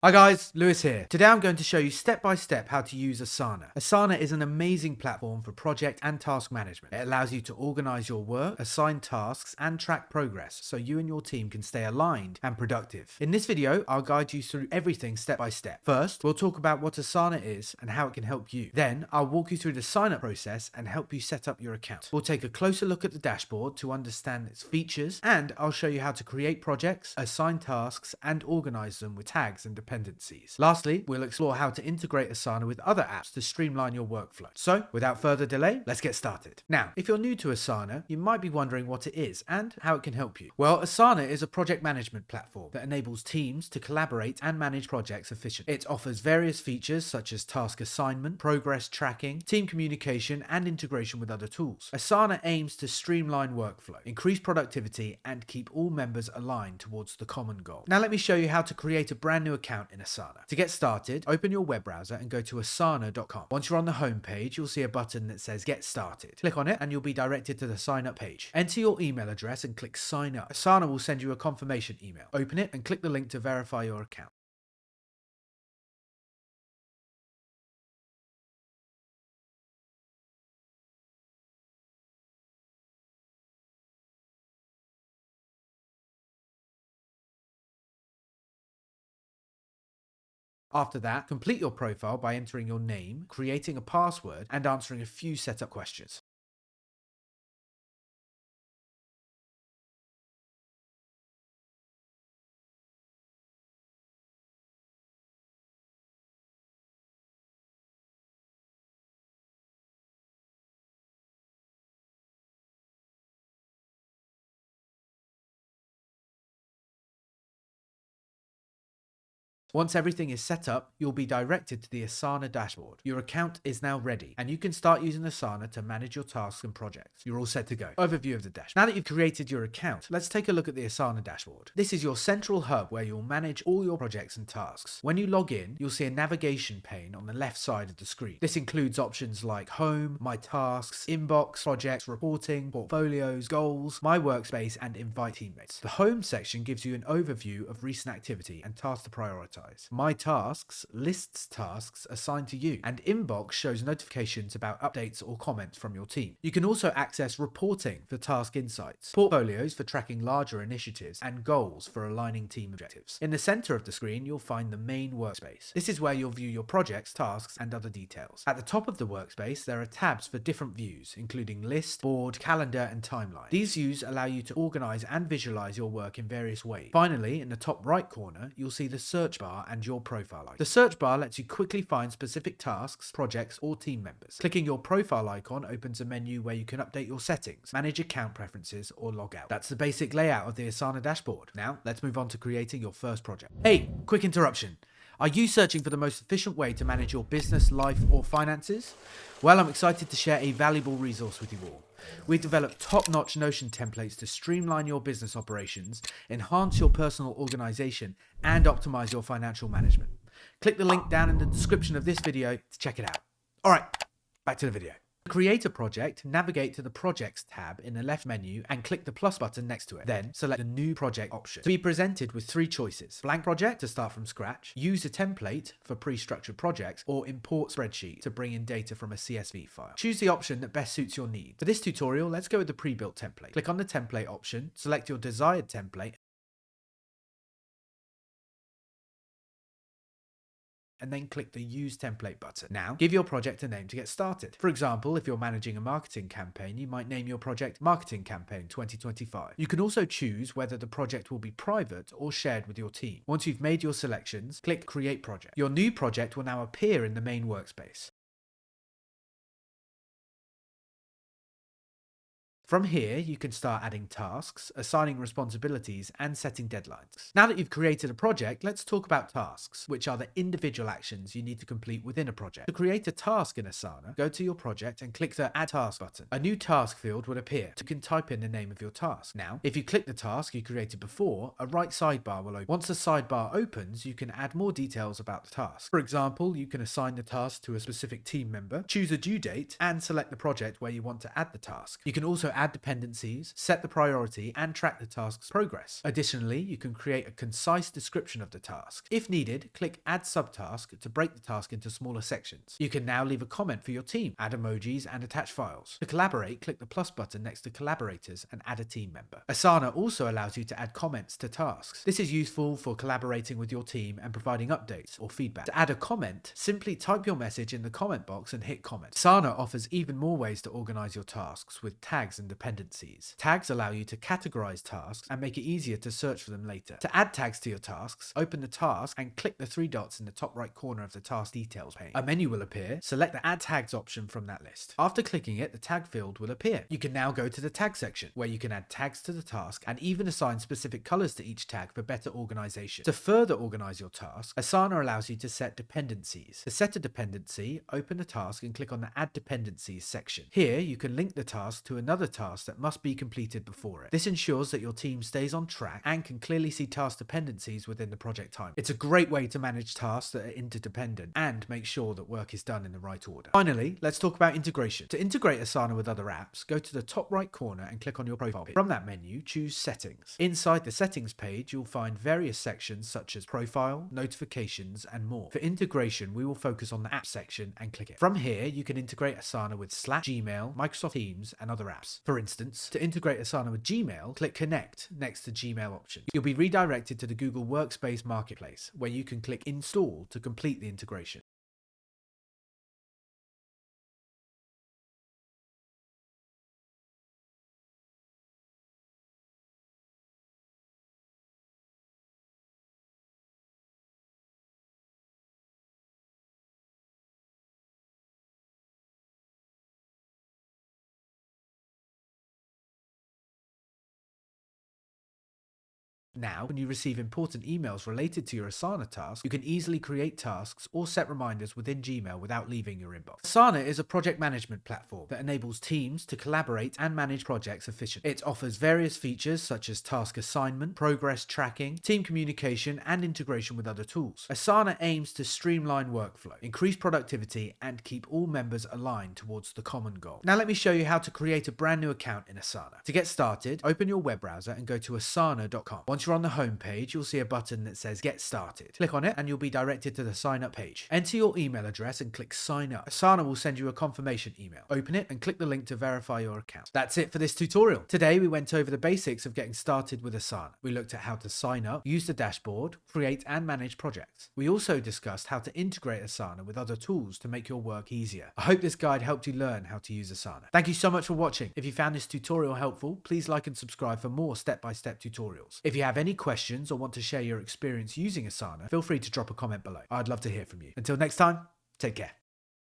Hi guys, Lewis here. Today I'm going to show you step by step how to use Asana. Asana is an amazing platform for project and task management. It allows you to organize your work, assign tasks, and track progress so you and your team can stay aligned and productive. In this video, I'll guide you through everything step by step. First, we'll talk about what Asana is and how it can help you. Then, I'll walk you through the sign up process and help you set up your account. We'll take a closer look at the dashboard to understand its features, and I'll show you how to create projects, assign tasks, and organize them with tags and dependencies. Lastly, we'll explore how to integrate Asana with other apps to streamline your workflow. So, without further delay, let's get started. Now, if you're new to Asana, you might be wondering what it is and how it can help you. Well, Asana is a project management platform that enables teams to collaborate and manage projects efficiently. It offers various features such as task assignment, progress tracking, team communication, and integration with other tools. Asana aims to streamline workflow, increase productivity, and keep all members aligned towards the common goal. Now let me show you how to create a brand new account in Asana. To get started, open your web browser and go to asana.com. Once you're on the home page, you'll see a button that says Get Started. Click on it and you'll be directed to the sign up page. Enter your email address and click Sign Up. Asana will send you a confirmation email. Open it and click the link to verify your account. After that, complete your profile by entering your name, creating a password, and answering a few setup questions. Once everything is set up, you'll be directed to the Asana dashboard. Your account is now ready, and you can start using Asana to manage your tasks and projects. You're all set to go. Overview of the dashboard. Now that you've created your account, let's take a look at the Asana dashboard. This is your central hub where you'll manage all your projects and tasks. When you log in, you'll see a navigation pane on the left side of the screen. This includes options like Home, My Tasks, Inbox, Projects, Reporting, Portfolios, Goals, My Workspace, and Invite Teammates. The Home section gives you an overview of recent activity and tasks to prioritize. My Tasks lists tasks assigned to you, and Inbox shows notifications about updates or comments from your team. You can also access Reporting for task insights, Portfolios for tracking larger initiatives, and Goals for aligning team objectives. In the center of the screen, you'll find the main workspace. This is where you'll view your projects, tasks, and other details. At the top of the workspace, there are tabs for different views, including List, Board, Calendar, and Timeline. These views allow you to organize and visualize your work in various ways. Finally, in the top right corner, you'll see the search bar and your profile icon. The search bar lets you quickly find specific tasks, projects, or team members. Clicking your profile icon opens a menu where you can update your settings, manage account preferences, or log out. That's the basic layout of the Asana dashboard. Now, let's move on to creating your first project. Hey, quick interruption. Are you searching for the most efficient way to manage your business, life, or finances? Well, I'm excited to share a valuable resource with you all. We've developed top-notch Notion templates to streamline your business operations, enhance your personal organization, and optimize your financial management. Click the link down in the description of this video to check it out. All right, back to the video. To create a project, navigate to the Projects tab in the left menu and click the plus button next to it. Then select the New Project option. To be presented with three choices: Blank Project to start from scratch, Use a Template for pre-structured projects, or Import Spreadsheet to bring in data from a CSV file. Choose the option that best suits your need. For this tutorial, let's go with the pre-built template. Click on the Template option, select your desired template, and then click the Use Template button. Now, give your project a name to get started. For example, if you're managing a marketing campaign, you might name your project Marketing Campaign 2025. You can also choose whether the project will be private or shared with your team. Once you've made your selections, click Create Project. Your new project will now appear in the main workspace. From here, you can start adding tasks, assigning responsibilities, and setting deadlines. Now that you've created a project, let's talk about tasks, which are the individual actions you need to complete within a project. To create a task in Asana, go to your project and click the Add Task button. A new task field will appear. You can type in the name of your task. Now, if you click the task you created before, a right sidebar will open. Once the sidebar opens, you can add more details about the task. For example, you can assign the task to a specific team member, choose a due date, and select the project where you want to add the task. You can also add dependencies, set the priority, and track the task's progress. Additionally, you can create a concise description of the task. If needed, click Add Subtask to break the task into smaller sections. You can now leave a comment for your team, add emojis, and attach files. To collaborate, click the plus button next to collaborators and add a team member. Asana also allows you to add comments to tasks. This is useful for collaborating with your team and providing updates or feedback. To add a comment, simply type your message in the comment box and hit comment. Asana offers even more ways to organize your tasks with tags and dependencies. Tags allow you to categorize tasks and make it easier to search for them later. To add tags to your tasks, open the task and click the 3 dots in the top right corner of the task details page. A menu will appear. Select the Add Tags option from that list. After clicking it, the tag field will appear. You can now go to the tag section, where you can add tags to the task and even assign specific colors to each tag for better organization. To further organize your task, Asana allows you to set dependencies. To set a dependency, open the task and click on the Add Dependencies section. Here, you can link the task to another task that must be completed before it. This ensures that your team stays on track and can clearly see task dependencies within the project time. It's a great way to manage tasks that are interdependent and make sure that work is done in the right order. Finally, let's talk about integration. To integrate Asana with other apps, go to the top right corner and click on your profile page. From that menu, choose Settings. Inside the Settings page, you'll find various sections such as Profile, Notifications, and more. For integration, we will focus on the App section and click it. From here, you can integrate Asana with Slack, Gmail, Microsoft Teams, and other apps. For instance, to integrate Asana with Gmail, click Connect next to Gmail option. You'll be redirected to the Google Workspace Marketplace, where you can click Install to complete the integration. Now, when you receive important emails related to your Asana task, you can easily create tasks or set reminders within Gmail without leaving your inbox. Asana is a project management platform that enables teams to collaborate and manage projects efficiently. It offers various features such as task assignment, progress tracking, team communication, and integration with other tools. Asana aims to streamline workflow, increase productivity, and keep all members aligned towards the common goal. Now let me show you how to create a brand new account in Asana. To get started, open your web browser and go to asana.com. Once you're on the home page, you'll see a button that says Get Started. Click on it and you'll be directed to the sign up page. Enter your email address and click Sign Up. Asana will send you a confirmation email. Open it and click the link to verify your account. That's it for this tutorial. Today we went over the basics of getting started with Asana. We looked at how to sign up, use the dashboard, create and manage projects. We also discussed how to integrate Asana with other tools to make your work easier. I hope this guide helped you learn how to use Asana. Thank you so much for watching. If you found this tutorial helpful, please like and subscribe for more step-by-step tutorials. If you have any questions or want to share your experience using Asana, feel free to drop a comment below. I'd love to hear from you. Until next time, take care.